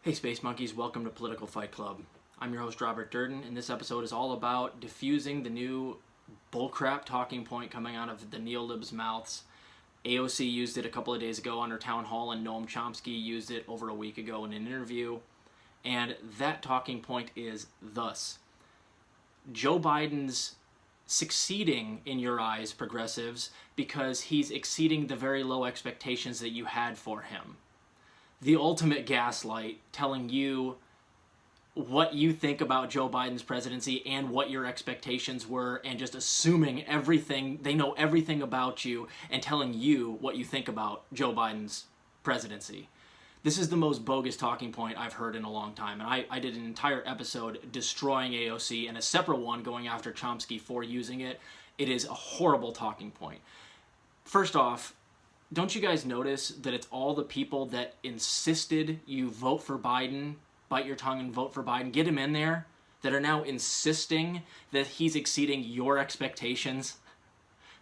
Hey Space Monkeys, welcome to Political Fight Club. I'm your host Robert Durden, and this episode is all about diffusing the new bullcrap talking point coming out of the neolibs' mouths. AOC used it a couple of days ago on her town hall, and Noam Chomsky used it over a week ago in an interview. And that talking point is thus: Joe Biden's succeeding in your eyes, progressives, because he's exceeding the very low expectations that you had for him. The ultimate gaslight, telling you what you think about Joe Biden's presidency and what your expectations were, and just assuming everything, they know everything about you, and telling you what you think about Joe Biden's presidency. This is the most bogus talking point I've heard in a long time, and I did an entire episode destroying AOC and a separate one going after Chomsky for using it. It is a horrible talking point. First off, don't you guys notice that it's all the people that insisted you vote for Biden, bite your tongue and vote for Biden, get him in there, that are now insisting that he's exceeding your expectations?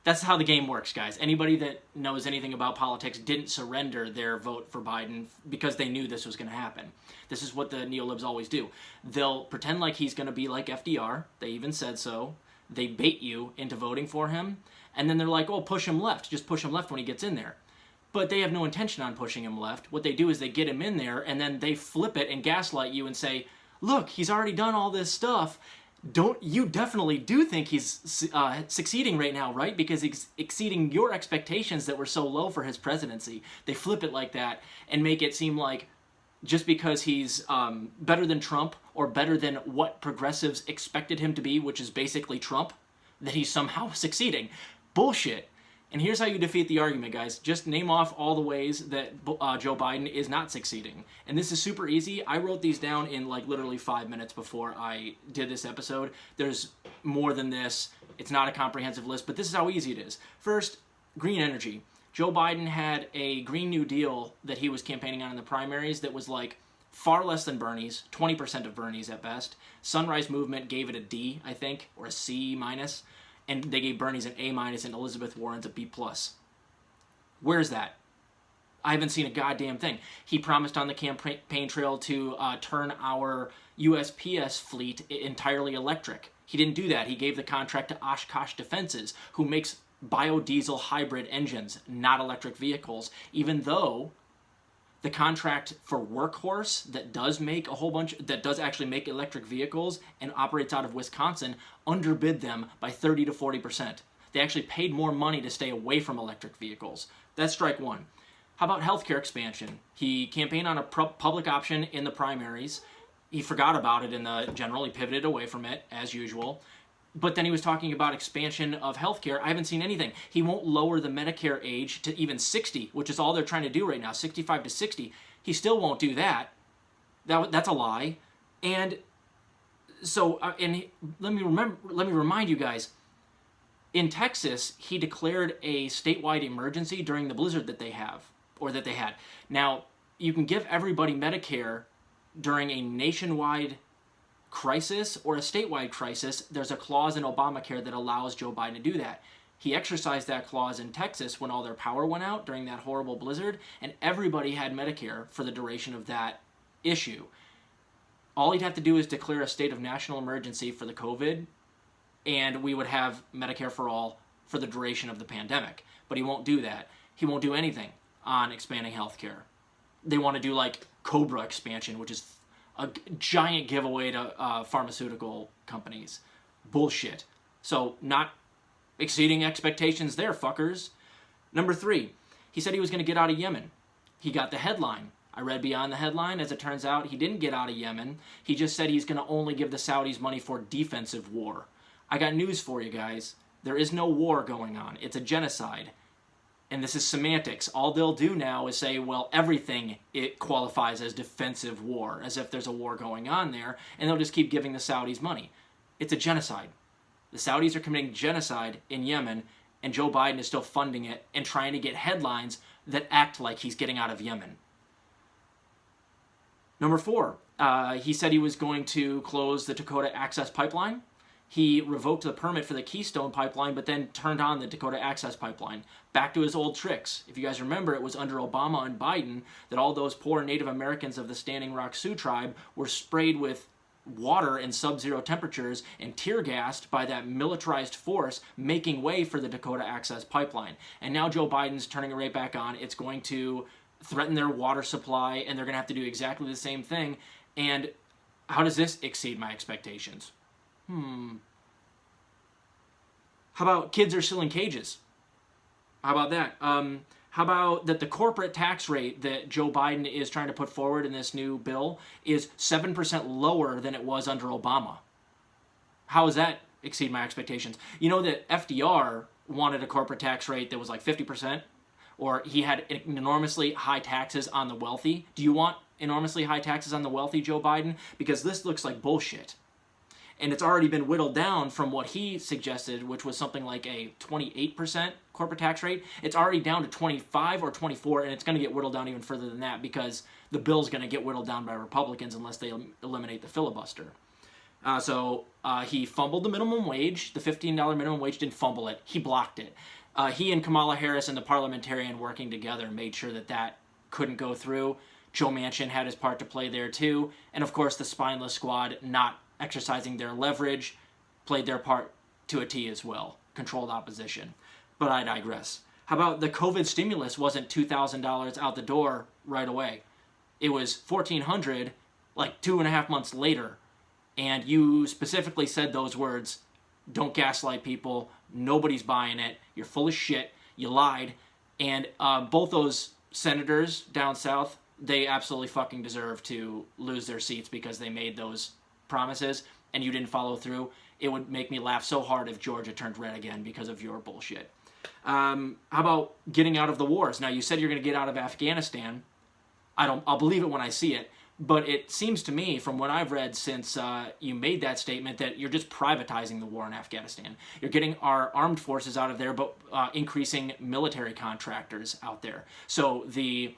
That's how the game works, guys. Anybody that knows anything about politics didn't surrender their vote for Biden because they knew this was going to happen. This is what the neolibs always do. They'll pretend like he's going to be like FDR. They even said so. They bait you into voting for him, and then they're like, oh, push him left. Just push him left when he gets in there. But they have no intention on pushing him left. What they do is they get him in there, and then they flip it and gaslight you and say, look, he's already done all this stuff. You definitely do think he's succeeding right now, right? Because he's exceeding your expectations that were so low for his presidency. They flip it like that and make it seem like just because he's better than Trump, or better than what progressives expected him to be, which is basically Trump, that he's somehow succeeding. Bullshit. And here's how you defeat the argument, guys. Just name off all the ways that Joe Biden is not succeeding. And this is super easy. I wrote these down in like literally 5 minutes before I did this episode. There's more than this. It's not a comprehensive list, but this is how easy it is. First, green energy. Joe Biden had a Green New Deal that he was campaigning on in the primaries that was like far less than Bernie's, 20% of Bernie's at best. Sunrise Movement gave it a D, I think, or a C minus. And they gave Bernie's an A minus and Elizabeth Warren's a B plus. Where's that? I haven't seen a goddamn thing. He promised on the campaign trail to turn our USPS fleet entirely electric. He didn't do that. He gave the contract to Oshkosh Defenses, who makes biodiesel hybrid engines, not electric vehicles, even though the contract for Workhorse that does make that does actually make electric vehicles and operates out of Wisconsin underbid them by 30 to 40%. They actually paid more money to stay away from electric vehicles. That's strike one. How about healthcare expansion? He campaigned on a public option in the primaries. He forgot about it in the general. He pivoted away from it, as usual. But then he was talking about expansion of healthcare. I haven't seen anything. He won't lower the Medicare age to even 60, which is all they're trying to do right now, 65 to 60. He still won't do that. That's a lie. And so, let me remind you guys, in Texas, he declared a statewide emergency during the blizzard that they had. Now, you can give everybody Medicare during a nationwide crisis or a statewide crisis. There's a clause in Obamacare that allows Joe Biden to do that. He exercised that clause in Texas when all their power went out during that horrible blizzard, and everybody had Medicare for the duration of that issue. All he'd have to do is declare a state of national emergency for the COVID, and we would have Medicare for all for the duration of the pandemic. But he won't do that. He won't do anything on expanding healthcare. They want to do like COBRA expansion, which is a giant giveaway to pharmaceutical companies. Bullshit. So not exceeding expectations there, fuckers. Number 3, he said he was going to get out of Yemen. He got the headline. I read beyond the headline. As it turns out, he didn't get out of Yemen. He just said he's going to only give the Saudis money for defensive war. I got news for you guys. There is no war going on. It's a genocide. And this is semantics. All they'll do now is say, well, everything it qualifies as defensive war, as if there's a war going on there, and they'll just keep giving the Saudis money. It's a genocide. The Saudis are committing genocide in Yemen, and Joe Biden is still funding it and trying to get headlines that act like he's getting out of Yemen. Number 4, he said he was going to close the Dakota access pipeline. he revoked the permit for the Keystone Pipeline, but then turned on the Dakota Access Pipeline. Back to his old tricks. If you guys remember, it was under Obama and Biden that all those poor Native Americans of the Standing Rock Sioux tribe were sprayed with water in sub-zero temperatures and tear gassed by that militarized force, making way for the Dakota Access Pipeline. And now Joe Biden's turning it right back on. It's going to threaten their water supply, and they're going to have to do exactly the same thing. And how does this exceed my expectations? How about kids are still in cages? How about that? How about that the corporate tax rate that Joe Biden is trying to put forward in this new bill is 7% lower than it was under Obama? How does that exceed my expectations? You know that FDR wanted a corporate tax rate that was like 50%, or he had enormously high taxes on the wealthy. Do you want enormously high taxes on the wealthy, Joe Biden? Because this looks like bullshit. And it's already been whittled down from what he suggested, which was something like a 28% corporate tax rate. It's already down to 25 or 24, and it's going to get whittled down even further than that because the bill's going to get whittled down by Republicans unless they eliminate the filibuster. So he fumbled the minimum wage. The $15 minimum wage, didn't fumble it. He blocked it. He and Kamala Harris and the parliamentarian working together made sure that that couldn't go through. Joe Manchin had his part to play there too. And of course the spineless squad not exercising their leverage played their part to a T as well. Controlled opposition. But I digress. How about the COVID stimulus wasn't $2,000 out the door right away? It was $1,400 like 2.5 months later. And you specifically said those words, don't gaslight people, nobody's buying it, you're full of shit, you lied. And both those senators down south, they absolutely fucking deserve to lose their seats because they made those promises and you didn't follow through. It would make me laugh so hard if Georgia turned red again because of your bullshit. How about getting out of the wars? Now, you said you're going to get out of Afghanistan. I'll believe it when I see it. But it seems to me, from what I've read since you made that statement, that you're just privatizing the war in Afghanistan. You're getting our armed forces out of there, but increasing military contractors out there. So the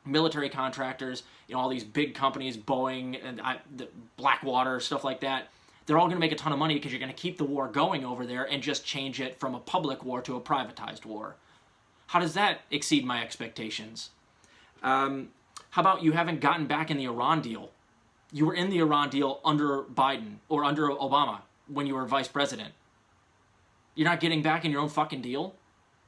military contractors, all these big companies, Boeing and the Blackwater, stuff like that, they're all going to make a ton of money because you're going to keep the war going over there and just change it from a public war to a privatized war. How does that exceed my expectations? How about you haven't gotten back in the Iran deal? You were in the Iran deal under Biden or under Obama when you were vice president. You're not getting back in your own fucking deal?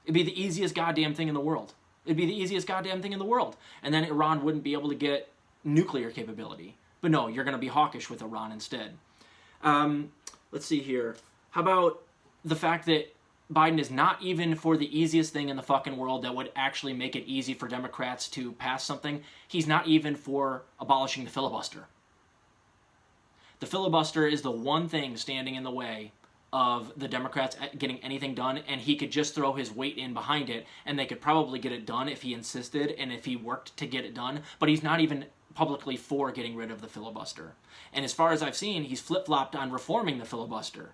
It'd be the easiest goddamn thing in the world. It'd be the easiest goddamn thing in the world. And then Iran wouldn't be able to get nuclear capability. But no, you're going to be hawkish with Iran instead. Let's see here. How about the fact that Biden is not even for the easiest thing in the fucking world that would actually make it easy for Democrats to pass something? He's not even for abolishing the filibuster. The filibuster is the one thing standing in the way of the Democrats getting anything done, and he could just throw his weight in behind it, and they could probably get it done if he insisted and if he worked to get it done, but he's not even publicly for getting rid of the filibuster. And as far as I've seen, he's flip-flopped on reforming the filibuster.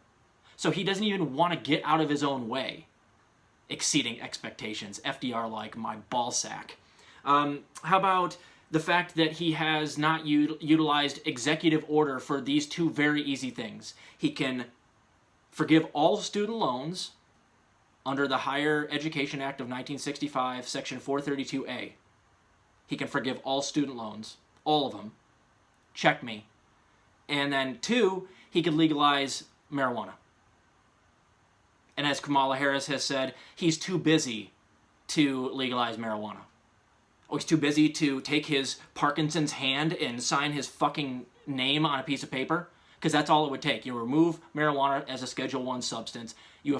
So he doesn't even want to get out of his own way. Exceeding expectations. FDR like my ballsack. How about the fact that he has not utilized executive order for these two very easy things? He can forgive all student loans under the Higher Education Act of 1965, Section 432A. He can forgive all student loans. All of them. Check me. And then 2, he could legalize marijuana. And as Kamala Harris has said, he's too busy to legalize marijuana. Oh, he's too busy to take his Parkinson's hand and sign his fucking name on a piece of paper? Because that's all it would take. You remove marijuana as a Schedule I substance. You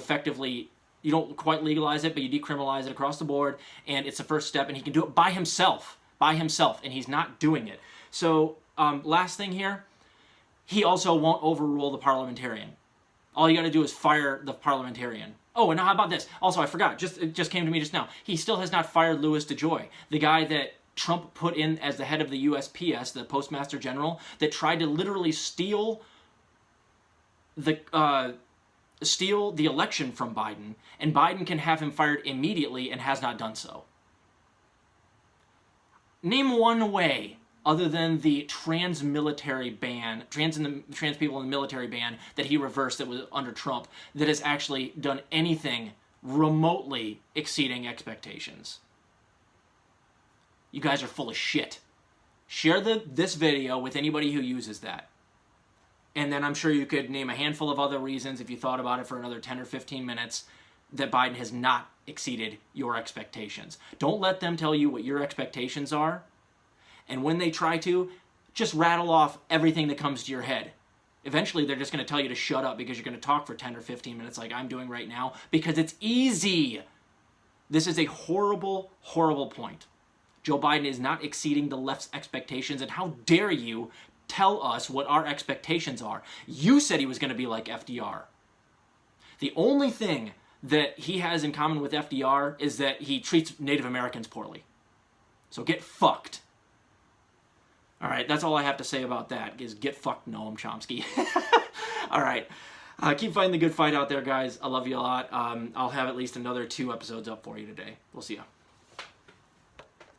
don't quite legalize it, but you decriminalize it across the board, and it's the first step, and he can do it by himself, and he's not doing it. So, last thing here, he also won't overrule the parliamentarian. All you got to do is fire the parliamentarian. Oh, and how about this? Also, I forgot. It just came to me just now. He still has not fired Louis DeJoy, the guy that Trump put in as the head of the USPS, the Postmaster General, that tried to literally steal the election from Biden, and Biden can have him fired immediately and has not done so. Name one way other than the trans military ban, trans people in the military ban that he reversed that was under Trump, that has actually done anything remotely exceeding expectations. You guys are full of shit. Share this video with anybody who uses that. And then I'm sure you could name a handful of other reasons, if you thought about it for another 10 or 15 minutes, that Biden has not exceeded your expectations. Don't let them tell you what your expectations are. And when they try to, just rattle off everything that comes to your head. Eventually, they're just going to tell you to shut up because you're going to talk for 10 or 15 minutes like I'm doing right now, because it's easy. This is a horrible, horrible point. Joe Biden is not exceeding the left's expectations, and how dare you tell us what our expectations are. You said he was going to be like FDR. The only thing that he has in common with FDR is that he treats Native Americans poorly. So get fucked. All right, that's all I have to say about that, is get fucked, Noam Chomsky. All right, keep fighting the good fight out there, guys. I love you a lot. I'll have at least another 2 episodes up for you today. We'll see ya.